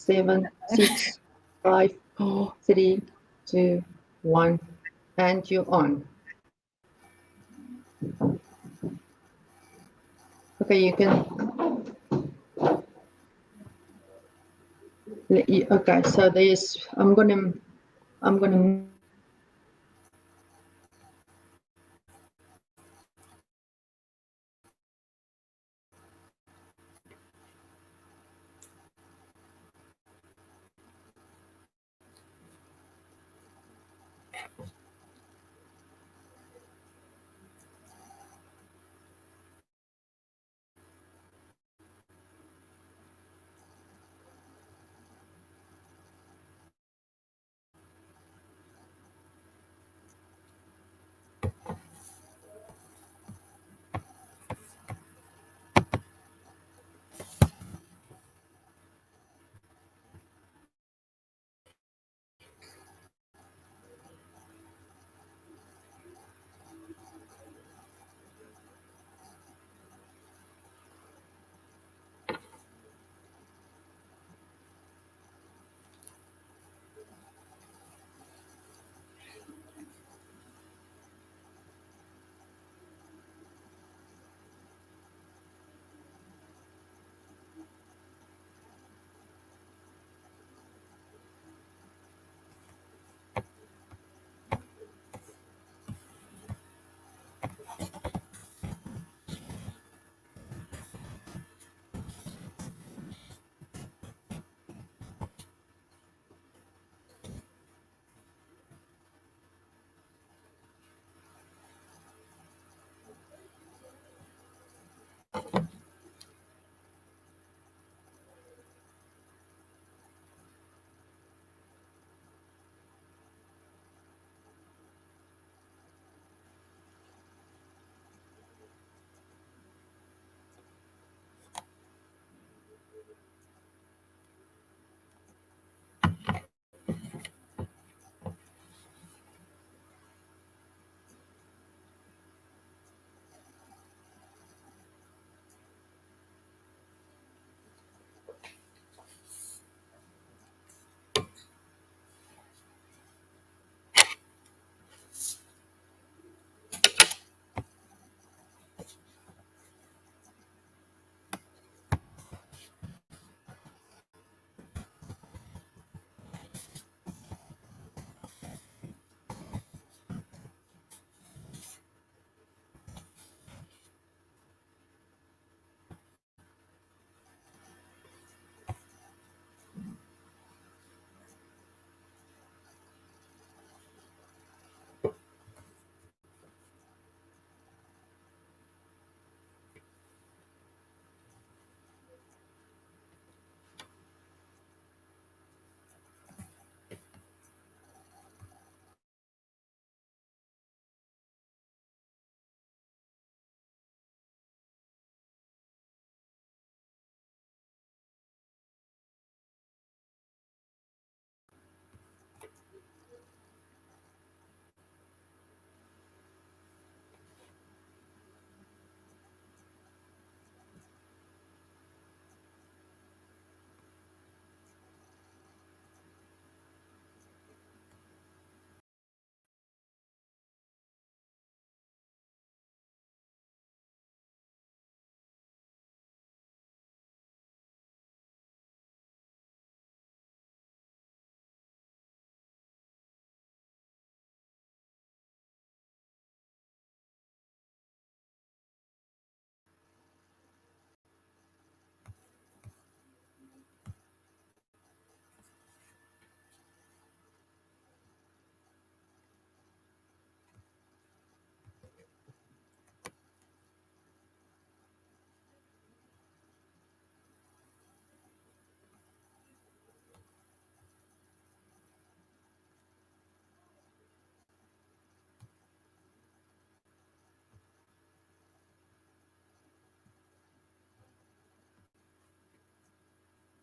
7, 6, 5, 4, 3, 2, 1, and you're on. Okay, you can. Okay, so there's. I'm gonna.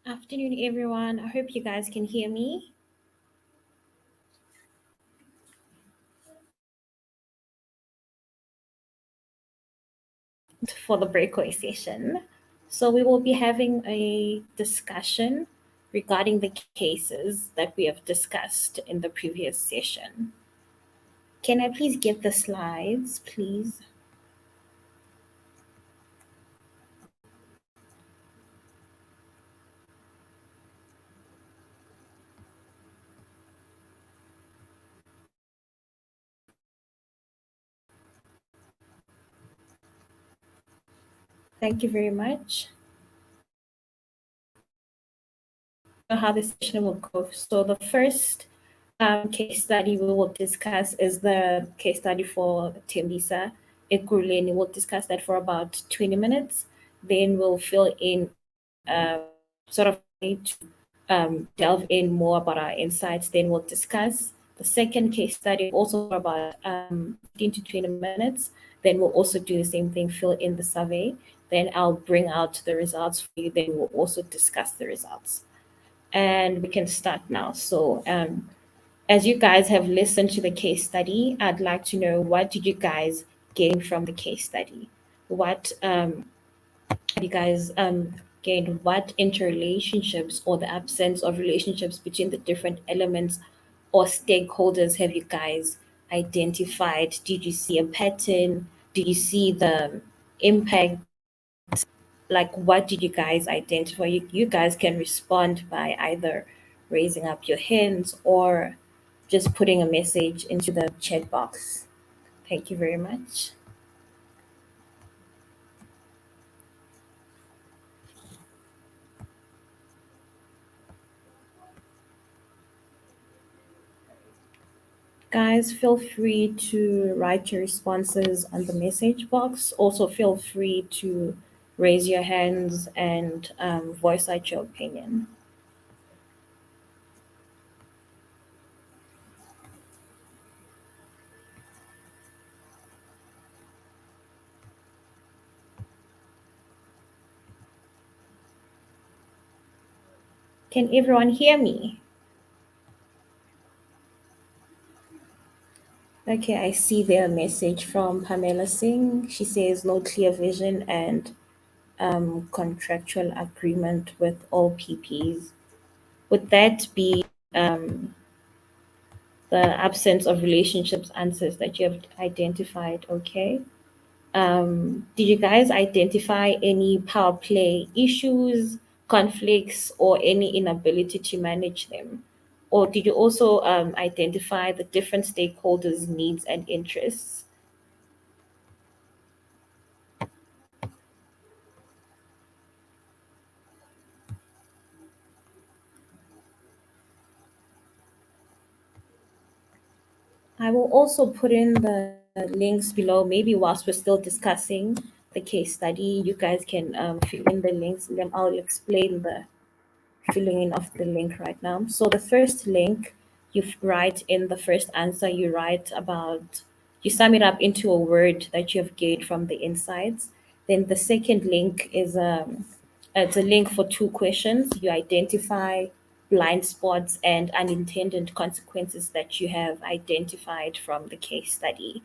Afternoon, everyone. I hope you guys can hear me. For the breakaway session. So we will be having a discussion regarding the cases that we have discussed in the previous session. Can I please get the slides, please? Thank you very much. How the session will go. So the first case study we will discuss is the case study for Tembisa Ekuruleni. We'll discuss that for about 20 minutes. Then we'll fill in sort of to delve in more about our insights. Then we'll discuss the second case study also for about 15 to 20 minutes. Then we'll also do the same thing, fill in the survey. Then I'll bring out the results for you. Then we'll also discuss the results. And we can start now. So as you guys have listened to the case study, I'd like to know, what did you guys gain from the case study? What have you guys gained? What interrelationships or the absence of relationships between the different elements or stakeholders have you guys identified? Did you see a pattern? Did you see the impact? Like, what did you guys identify? You guys can respond by either raising up your hands or just putting a message into the chat box. Thank you very much. Guys, feel free to write your responses on the message box. Also, feel free to raise your hands and voice out your opinion. Can everyone hear me? Okay, I see their message from Pamela Singh. She says no clear vision and contractual agreement with all PPs. Would that be the absence of relationships answers that you have identified? Okay. Did you guys identify any power play issues, conflicts, or any inability to manage them? Or did you also identify the different stakeholders' needs and interests? I will also put in the links below. Maybe whilst we're still discussing the case study, you guys can fill in the links. Then I'll explain the filling in of the link right now. So the first link, you write in the first answer, you write about, you sum it up into a word that you have gained from the insights. Then the second link is it's a link for two questions. You identify blind spots and unintended consequences that you have identified from the case study.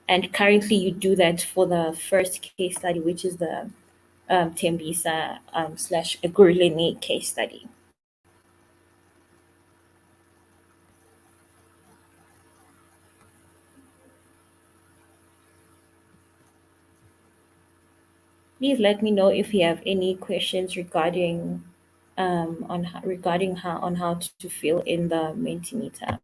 And currently, you do that for the first case study, which is the Tembisa slash Gurlini case study. Please let me know if you have any questions regarding regarding how to fill in the Mentimeter.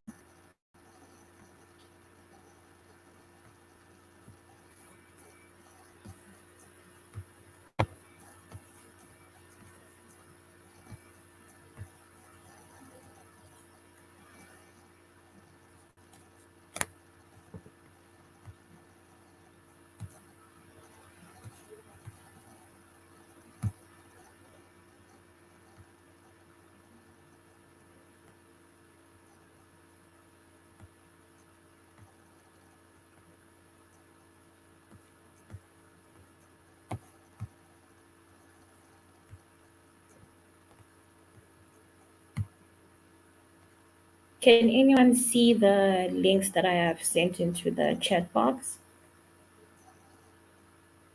Can anyone see the links that I have sent into the chat box?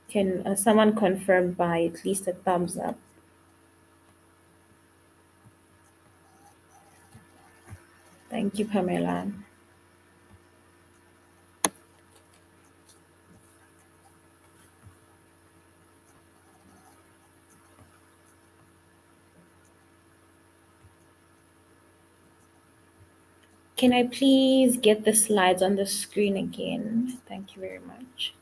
Can someone confirm by at least a thumbs up? Thank you, Pamela. Can I please get the slides on the screen again? Thank you very much.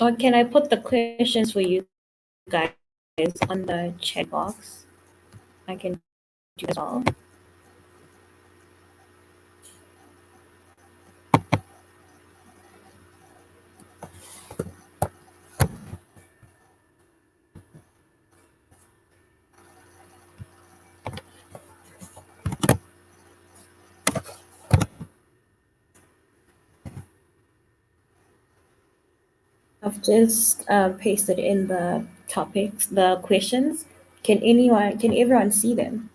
Or can I put the questions for you guys on the chat box? I can do as well. I've just pasted in the topics, the questions. Can everyone see them?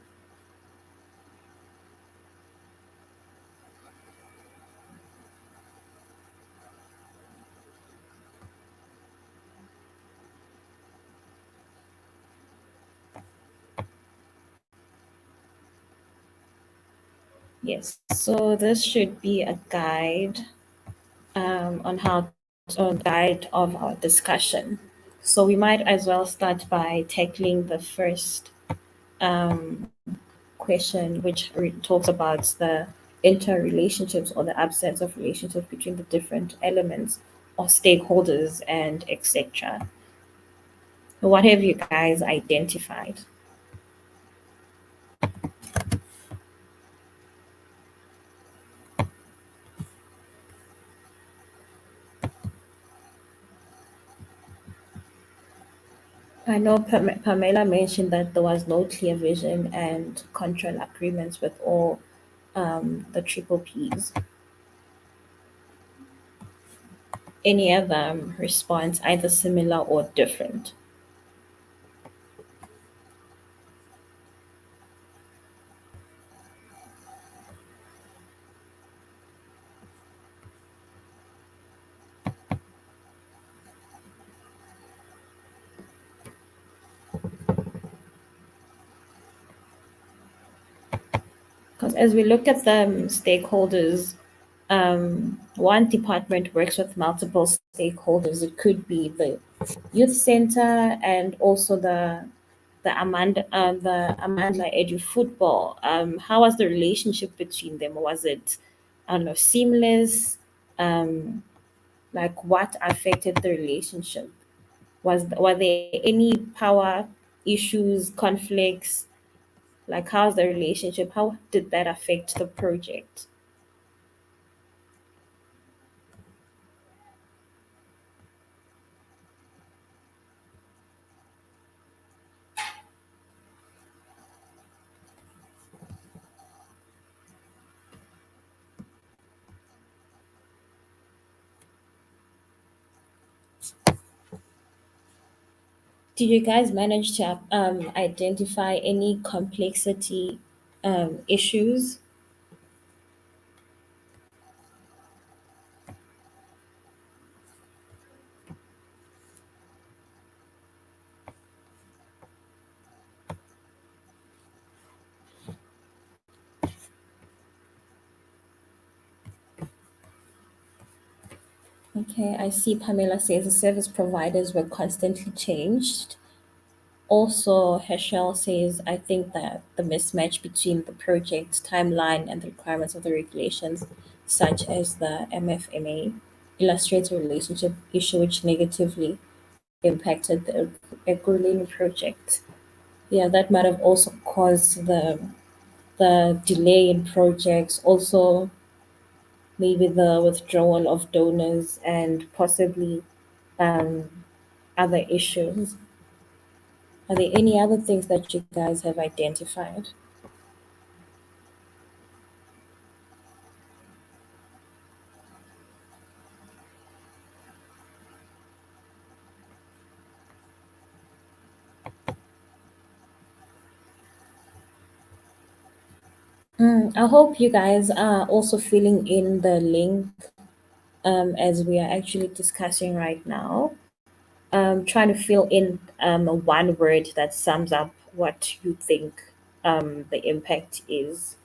Yes. So this should be a guide on how a guide of our discussion. So we might as well start by tackling the first um, question, which talks about the interrelationships or the absence of relationships between the different elements or stakeholders and etc. What have you guys identified? I know Pamela mentioned that there was no clear vision and control agreements with all the triple Ps. Any other response, either similar or different? Because as we look at the stakeholders, one department works with multiple stakeholders. It could be the youth center and also the Amandla Edu football. How was the relationship between them? Was it, I don't know, seamless? Um, like what affected the relationship? Were there any power issues, conflicts? Like how's the relationship? How did that affect the project? Did you guys manage to identify any complexity issues? Okay, I see Pamela says the service providers were constantly changed. Also, Heschel says, I think that the mismatch between the project timeline and the requirements of the regulations, such as the MFMA, illustrates a relationship issue which negatively impacted the Equilini project. Yeah, that might have also caused the delay in projects. Also, maybe the withdrawal of donors and possibly um, other issues. Are there any other things that you guys have identified? I hope you guys are also filling in the link as we are actually discussing right now. Trying to fill in one word that sums up what you think the impact is.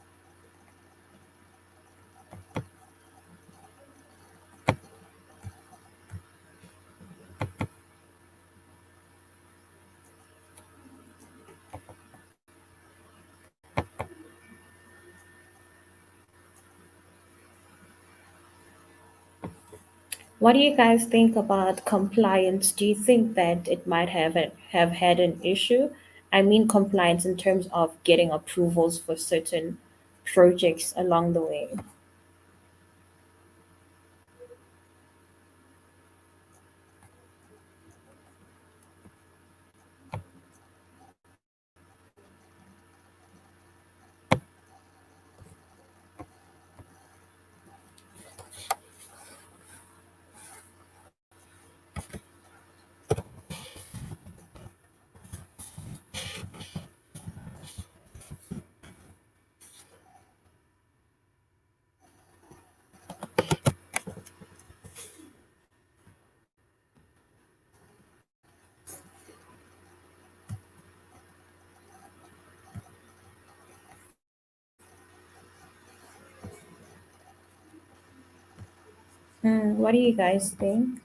What do you guys think about compliance? Do you think that it might have had an issue? I mean compliance in terms of getting approvals for certain projects along the way. What do you guys think?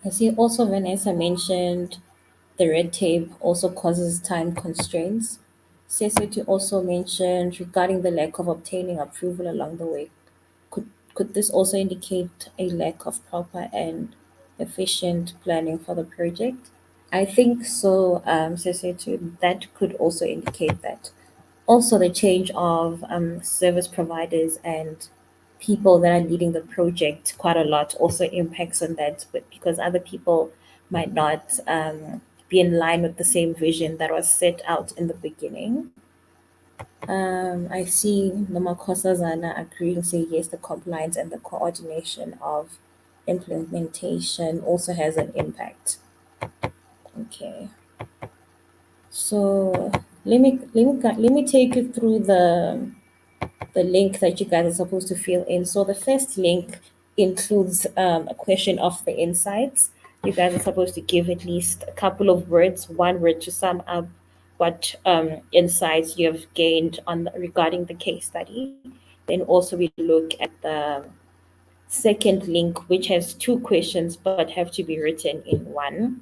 I see also Vanessa mentioned the red tape also causes time constraints. Cecily also mentioned regarding the lack of obtaining approval along the way. Could this also indicate a lack of proper and efficient planning for the project? I think so, Cecily, that could also indicate that. Also, the change of service providers and people that are leading the project quite a lot also impacts on that, but because other people might not be in line with the same vision that was set out in the beginning. I see Namakosa Zana agreeing, say yes, the compliance and the coordination of implementation also has an impact. Okay, so let me take you through the link that you guys are supposed to fill in. So the first link includes a question of the insights. You guys are supposed to give at least a couple of words, one word to sum up what insights you have gained on regarding the case study. Then also we look at the second link, which has two questions but have to be written in one.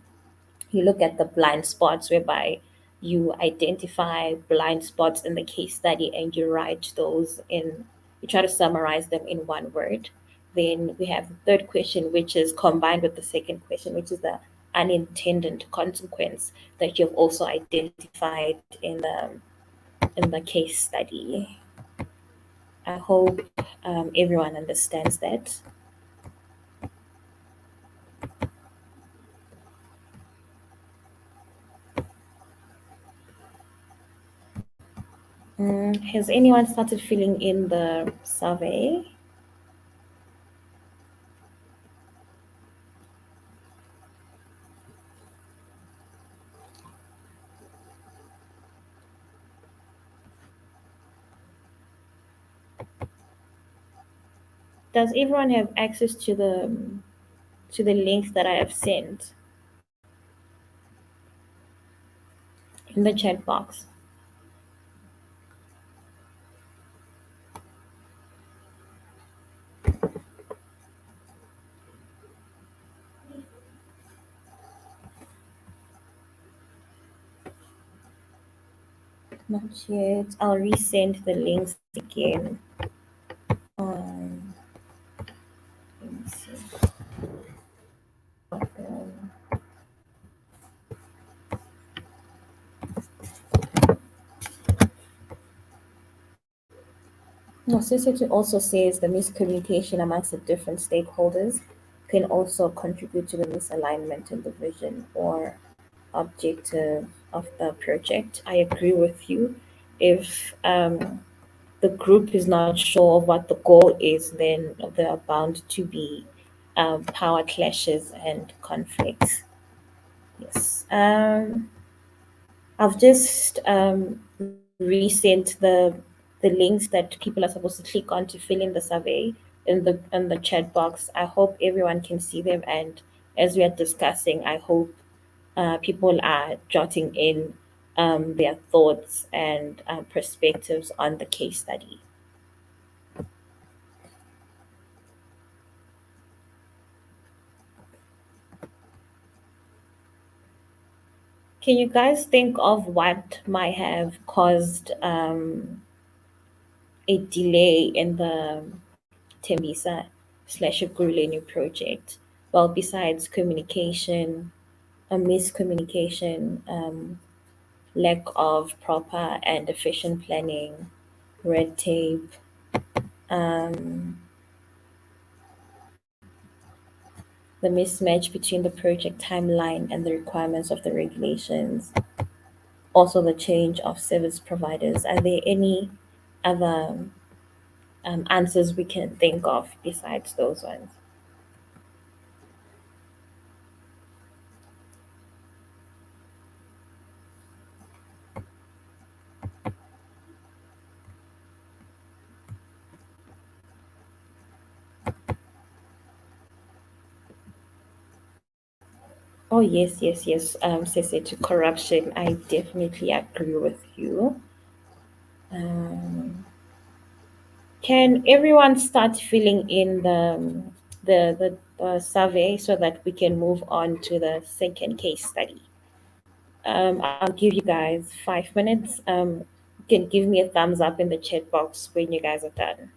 You look at the blind spots, whereby you identify blind spots in the case study and you write those in, you try to summarize them in one word. Then we have the third question, which is combined with the second question, which is the unintended consequence that you've also identified in the case study. I hope everyone understands that. Has anyone started filling in the survey? Does everyone have access to the links that I have sent in the chat box? Not yet. I'll resend the links again. Let me see. Necessity also says the miscommunication amongst the different stakeholders can also contribute to the misalignment in the vision or objective of the project. I agree with you. If the group is not sure of what the goal is, then there are bound to be power clashes and conflicts. Yes. I've just resent the links that people are supposed to click on to fill in the survey in the chat box. I hope everyone can see them, and as we are discussing, I hope people are jotting in their thoughts and perspectives on the case study. Can you guys think of what might have caused a delay in the Tembisa slash Guruleni project? Well, besides communication, a miscommunication, lack of proper and efficient planning, red tape, um, the mismatch between the project timeline and the requirements of the regulations, also the change of service providers. Are there any other answers we can think of besides those ones? Oh, yes, yes, yes. Sese, to corruption, I definitely agree with you. Um, can everyone start filling in the survey so that we can move on to the second case study? I'll give you guys 5 minutes. You can give me a thumbs up in the chat box when you guys are done.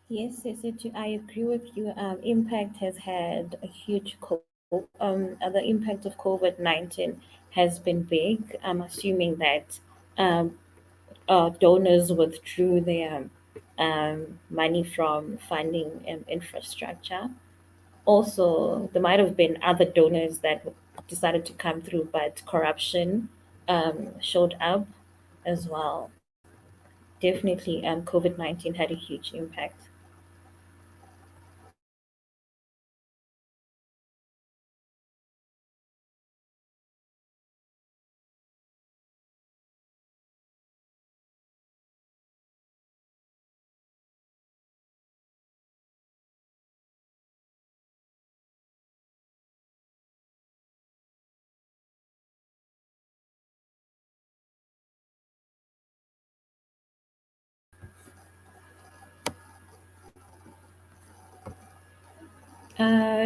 Yes, yes, I agree with you. Impact has had a huge the impact of COVID-19 has been big. I'm assuming that um, donors withdrew their money from funding infrastructure. Also, there might have been other donors that decided to come through, but corruption showed up as well. Definitely, COVID-19 had a huge impact.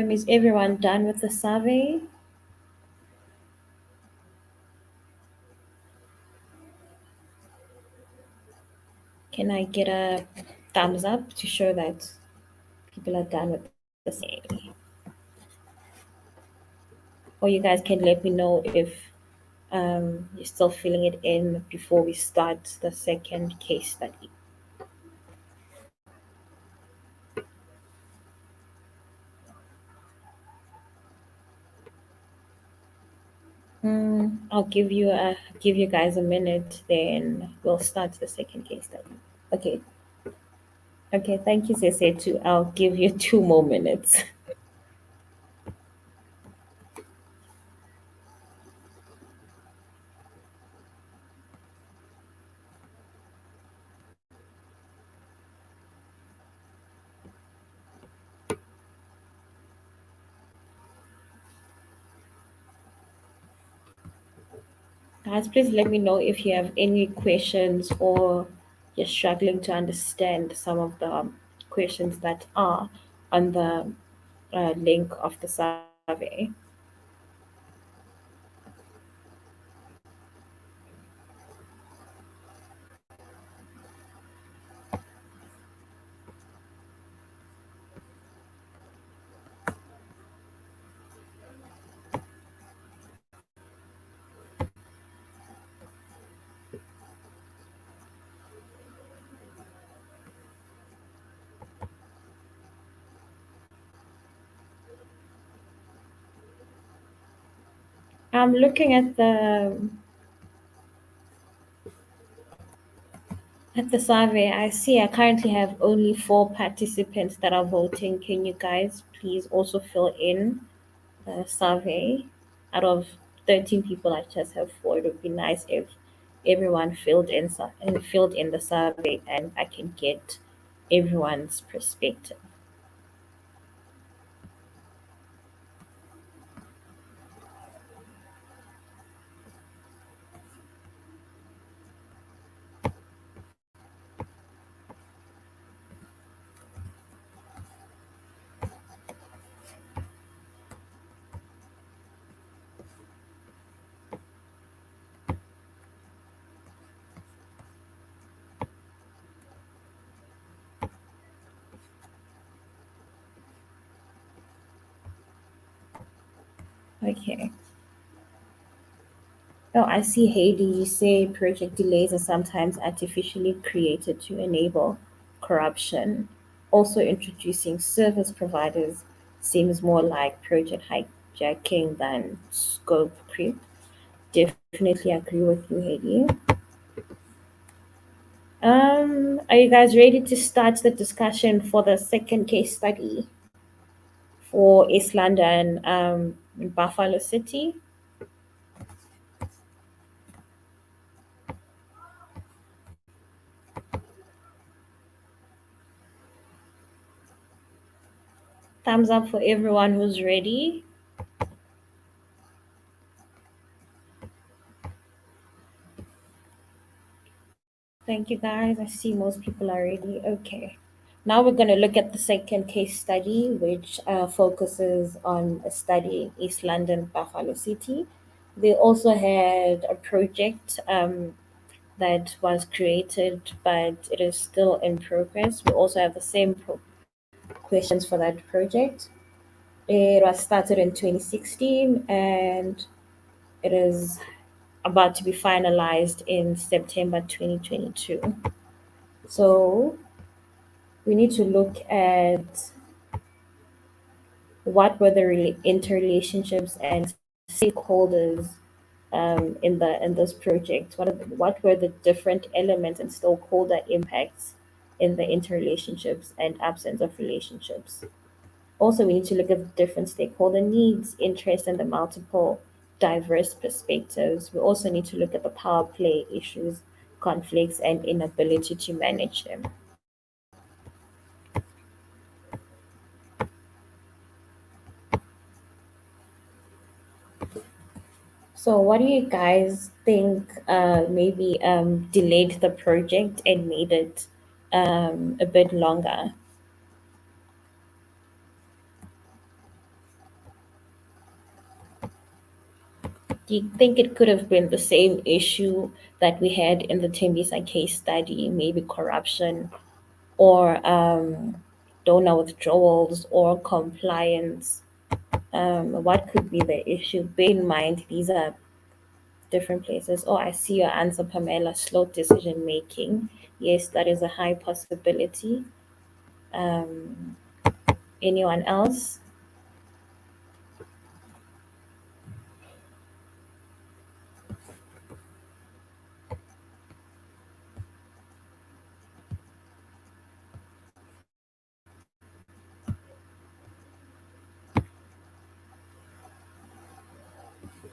Is everyone done with the survey? Can I get a thumbs up to show that people are done with the survey? Or you guys can let me know if you're still filling it in before we start the second case study. I'll give you guys a minute, then we'll start the second case study. Okay. Okay, thank you, Cece, too. I'll give you 2 more minutes. Guys, please let me know if you have any questions or you're struggling to understand some of the questions that are on the link of the survey. I'm looking at the survey. I see I currently have only 4 participants that are voting. Can you guys please also fill in the survey? Out of 13 people, I just have 4. It would be nice if everyone filled in the survey and I can get everyone's perspective. Okay. Oh, I see, Heidi. You say project delays are sometimes artificially created to enable corruption. Also, introducing service providers seems more like project hijacking than scope creep. Definitely agree with you, Heidi. Are you guys ready to start the discussion for the second case study for East London, Buffalo City? Thumbs up for everyone who's ready. Thank you, guys. I see most people are ready. Okay. Now we're going to look at the second case study, which focuses on a study in East London, Buffalo City. They also had a project that was created, but it is still in progress. We also have the same questions for that project. It was started in 2016 and it is about to be finalized in September 2022. So we need to look at what were the interrelationships and stakeholders in this project. What were the different elements and stakeholder impacts in the interrelationships and absence of relationships. Also, we need to look at the different stakeholder needs, interests, and the multiple diverse perspectives. We also need to look at the power play issues, conflicts, and inability to manage them. So, what do you guys think maybe delayed the project and made it a bit longer? Do you think it could have been the same issue that we had in the Tembisa case study, maybe corruption or donor withdrawals or compliance? What could be the issue? Bear in mind, these are different places. Oh, I see your answer, Pamela. Slow decision making. Yes, that is a high possibility. Um, Anyone else?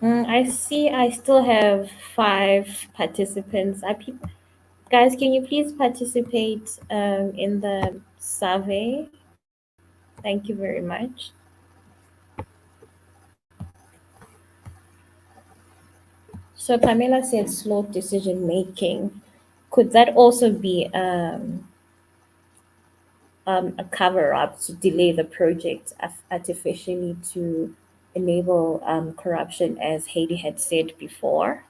I see I still have 5 participants. Guys, can you please participate in the survey? Thank you very much. So Pamela said slow decision making. Could that also be a cover up to delay the project artificially to enable corruption, as Haiti had said before?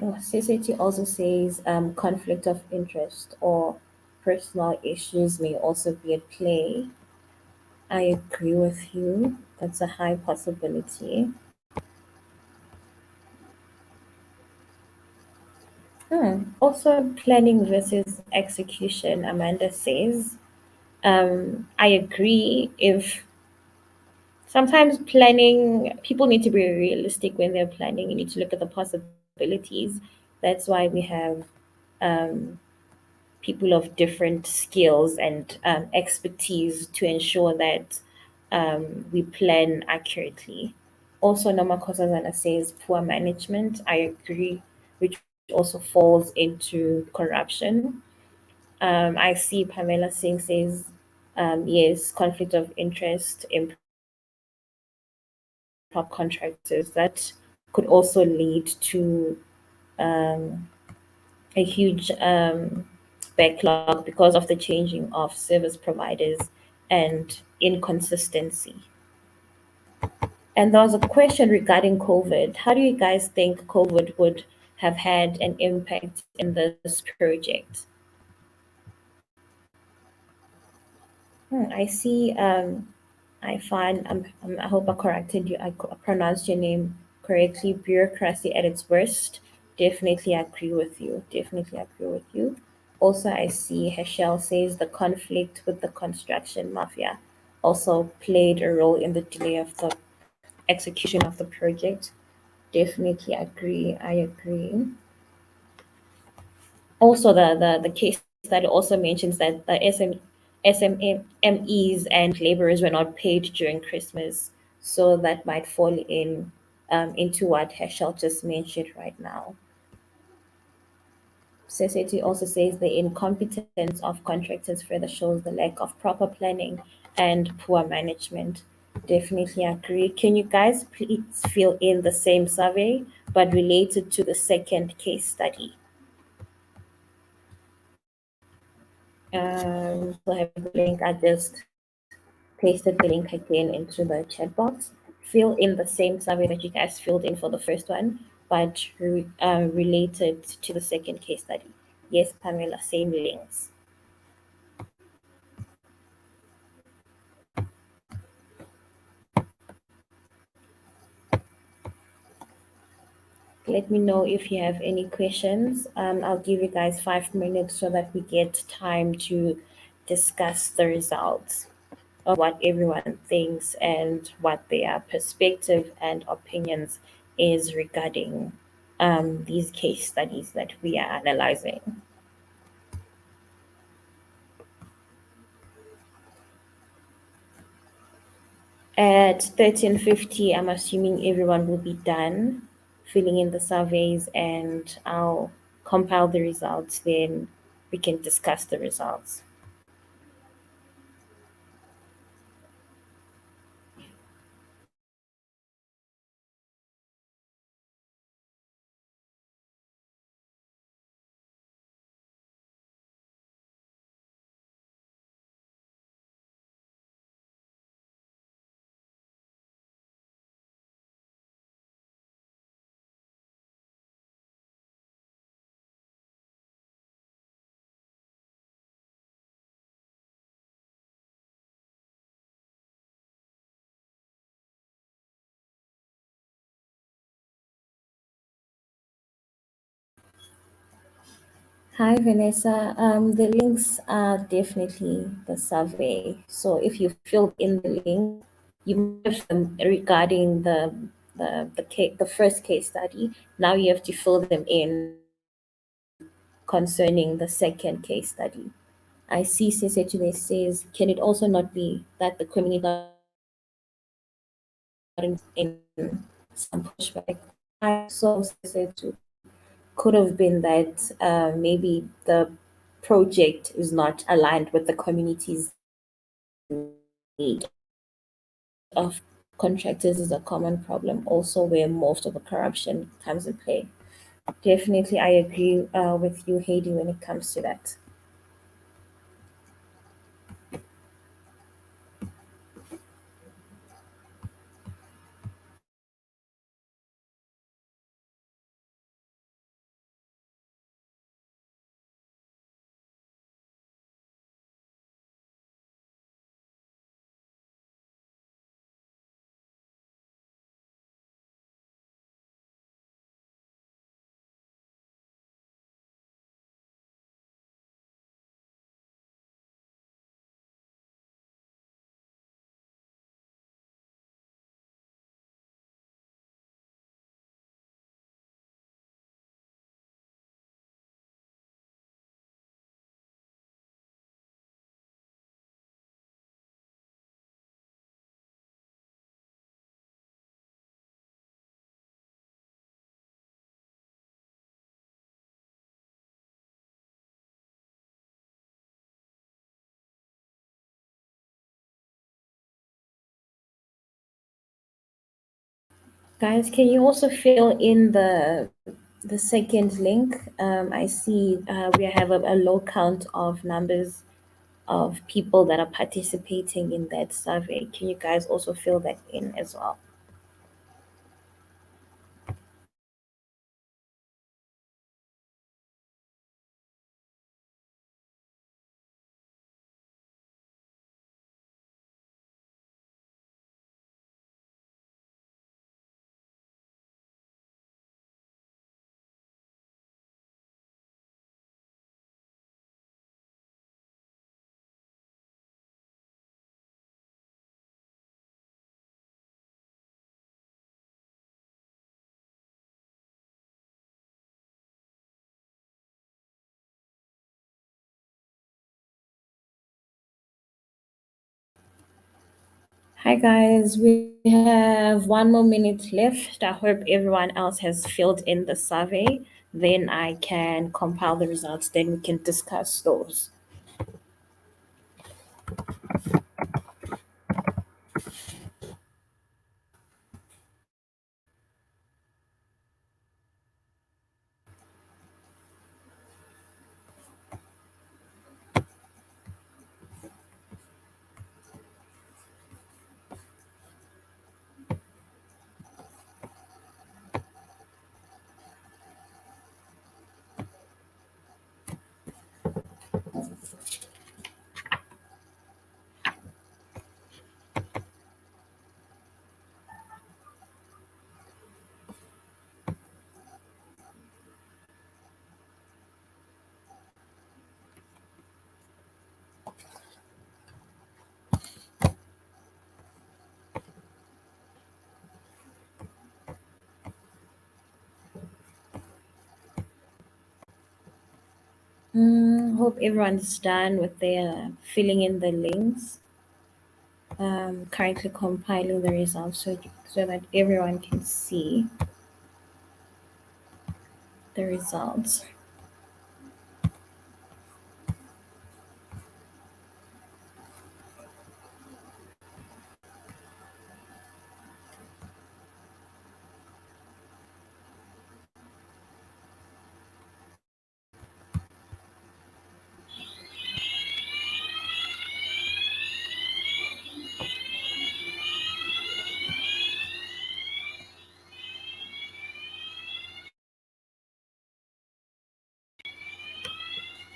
CCT also says conflict of interest or personal issues may also be at play. I agree with you. That's a high possibility. Also, planning versus execution, Amanda says. I agree. If sometimes planning, people need to be realistic when they're planning. You need to look at the possibilities. That's why we have um, people of different skills and expertise to ensure that we plan accurately. Also, Noma Kosazana says poor management. I agree, which also falls into corruption. I see Pamela Singh says, yes, conflict of interest, improper contractors. That could also lead to um, a huge backlog because of the changing of service providers and inconsistency. And there was a question regarding COVID. How do you guys think COVID would have had an impact in this project? I see. I hope I corrected you. Pronounced your name correctly. Bureaucracy at its worst. Definitely agree with you. Definitely agree with you. Also, I see Heschel says the conflict with the construction mafia also played a role in the delay of the execution of the project. Definitely agree. I agree. Also, the case study also mentions that the SMEs and laborers were not paid during Christmas, so that might fall into what Heschel just mentioned right now. Society also says the incompetence of contractors further shows the lack of proper planning and poor management. Definitely agree. Can you guys please fill in the same survey but related to the second case study? So I have the link. I just pasted the link again into the chat box. Fill in the same survey that you guys filled in for the first one, but related to the second case study. Yes, Pamela, same links. Let me know if you have any questions. I'll give you guys 5 minutes so that we get time to discuss the results of what everyone thinks and what their perspective and opinions is regarding these case studies that we are analyzing. At 13:50, I'm assuming everyone will be done filling in the surveys and I'll compile the results, then we can discuss the results. Hi, Vanessa. The links are definitely the survey. So if you filled in the links, you might have them regarding the first case study. Now you have to fill them in concerning the second case study. I see Sesetune says, can it also not be that the community got in some pushback? I also Sesetu could have been that maybe the project is not aligned with the community's need of contractors is a common problem, also where most of the corruption comes in play. Definitely, I agree with you, Heidi, when it comes to that. Guys, can you also fill in the second link? I see we have a low count of numbers of people that are participating in that survey. Can you guys also fill that in as well? Hi guys, we have 1 more minute left. I hope everyone else has filled in the survey. Then I can compile the results, then we can discuss those. Hope everyone's done with their filling in the links. Currently compiling the results so that everyone can see the results.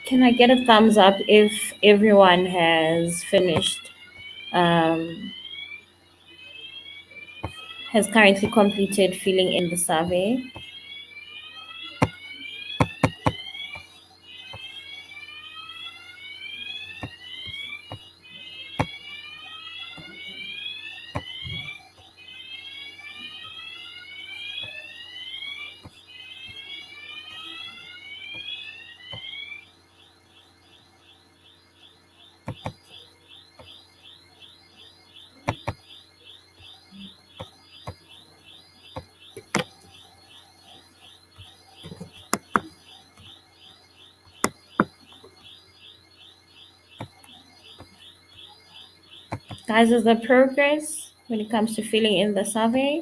Can I get a thumbs up if everyone has finished, um, has currently completed filling in the survey? Guys, is the progress when it comes to filling in the survey?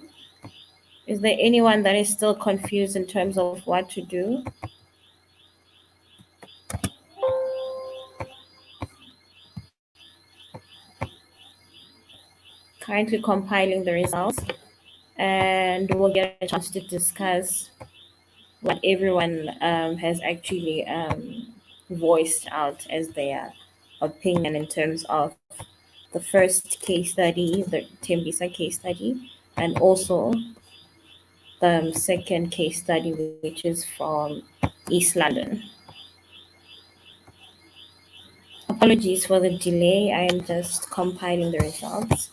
Is there anyone that is still confused in terms of what to do? Currently compiling the results, and we'll get a chance to discuss what everyone has actually voiced out as their opinion in terms of the first case study, the Tembisa case study, and also the second case study, which is from East London. Apologies for the delay. I am just compiling the results.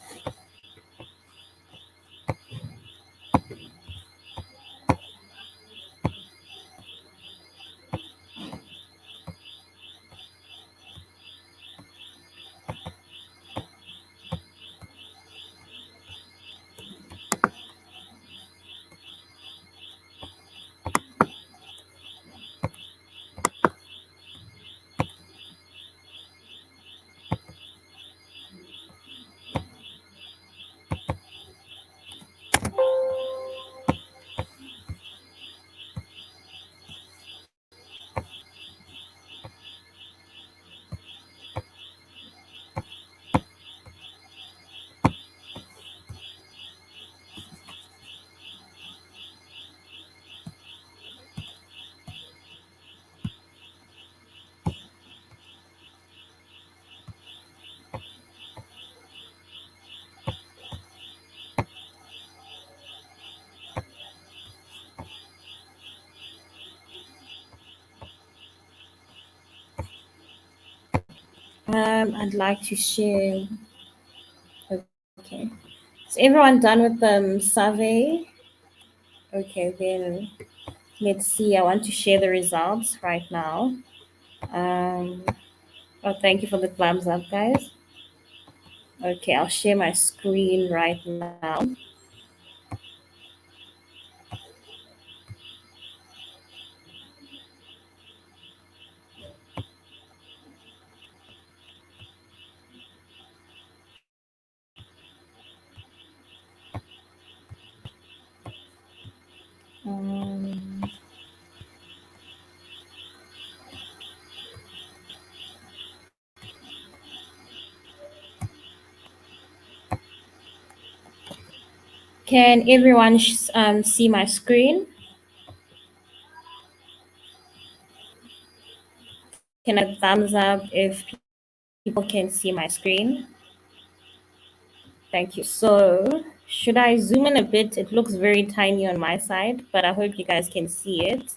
I'd like to share. Okay. Is everyone done with the survey? Okay, then let's see. I want to share the results right now. Um, oh, thank you for the thumbs up, guys. Okay, I'll share my screen right now. Um, can everyone see my screen? Can I thumbs up if people can see my screen? Thank you. So, should I zoom in a bit? It looks very tiny on my side, but I hope you guys can see it.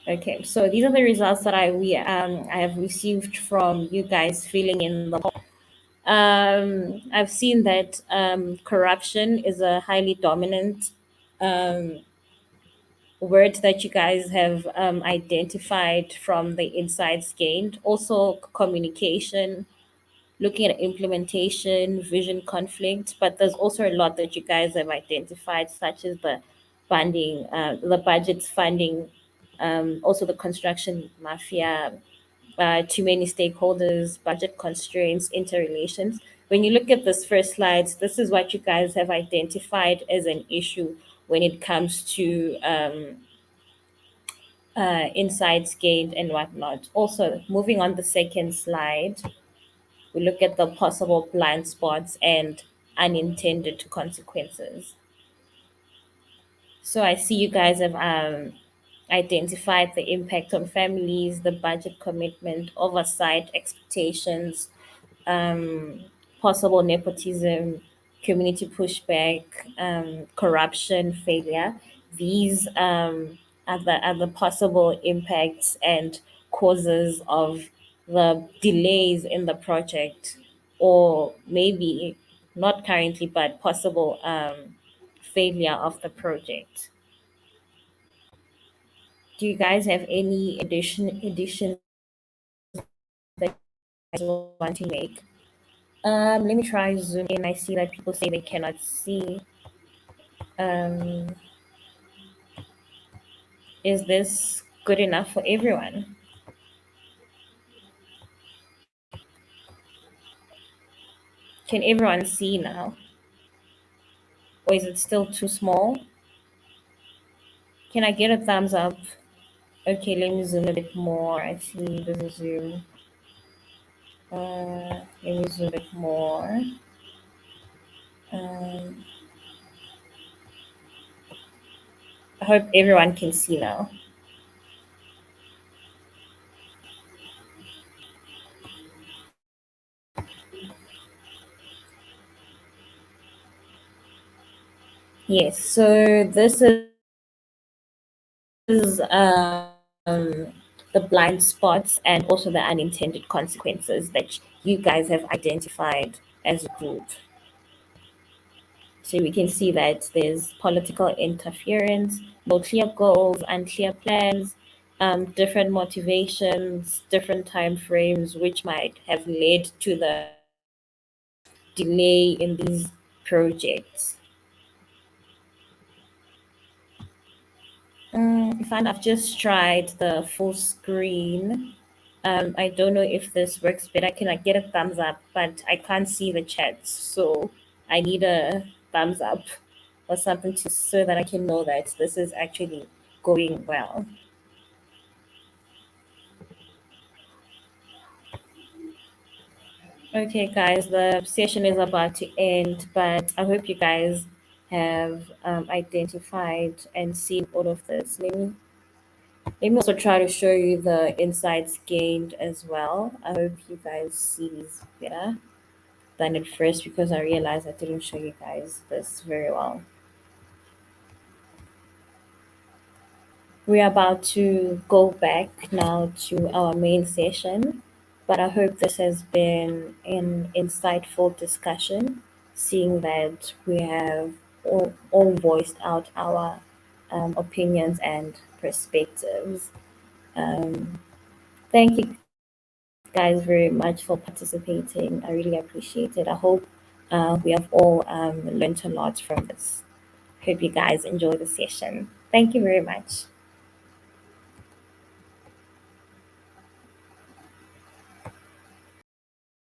Okay, so these are the results that I have received from you guys filling in the poll. I've seen that corruption is a highly dominant um, word that you guys have identified from the insights gained. Also, communication, looking at implementation, vision conflict, but there's also a lot that you guys have identified, such as the funding, the budget's funding, also the construction mafia, too many stakeholders, budget constraints, interrelations. When you look at this first slides, this is what you guys have identified as an issue when it comes to insights gained and whatnot. Also, moving on the second slide, we look at the possible blind spots and unintended consequences. So I see you guys have identified the impact on families, the budget commitment, oversight, expectations, um, possible nepotism, community pushback, corruption, failure. These are the possible impacts and causes of the delays in the project, or maybe not currently, but possible failure of the project. Do you guys have any additions that you guys want to make? Let me try zoom in. I see that people say they cannot see. Um, is this good enough for everyone? Can everyone see now? Or is it still too small? Can I get a thumbs up? Okay, let me zoom a bit more. Actually, this is zoom. Let me zoom a bit more. Um, I hope everyone can see now. Yes, so this is the blind spots and also the unintended consequences that you guys have identified as a group. So we can see that there's political interference, no clear goals, unclear plans, different motivations, different time frames, which might have led to the delay in these projects. I've just tried the full screen. I don't know if this works better. Can I get a thumbs up? But I can't see the chat, so I need a thumbs up or something to so that I can know that this is actually going well. Okay, guys, the session is about to end, but I hope you guys have identified and seen all of this. Let me also try to show you the insights gained as well. I hope you guys see these better than at first because I realized I didn't show you guys this very well. We're about to go back now to our main session, but I hope this has been an insightful discussion, seeing that we have all voiced out our opinions and perspectives. Um, thank you guys very much for participating. I really appreciate it. I hope we have all learned a lot from this. Hope you guys enjoy the session. Thank you very much.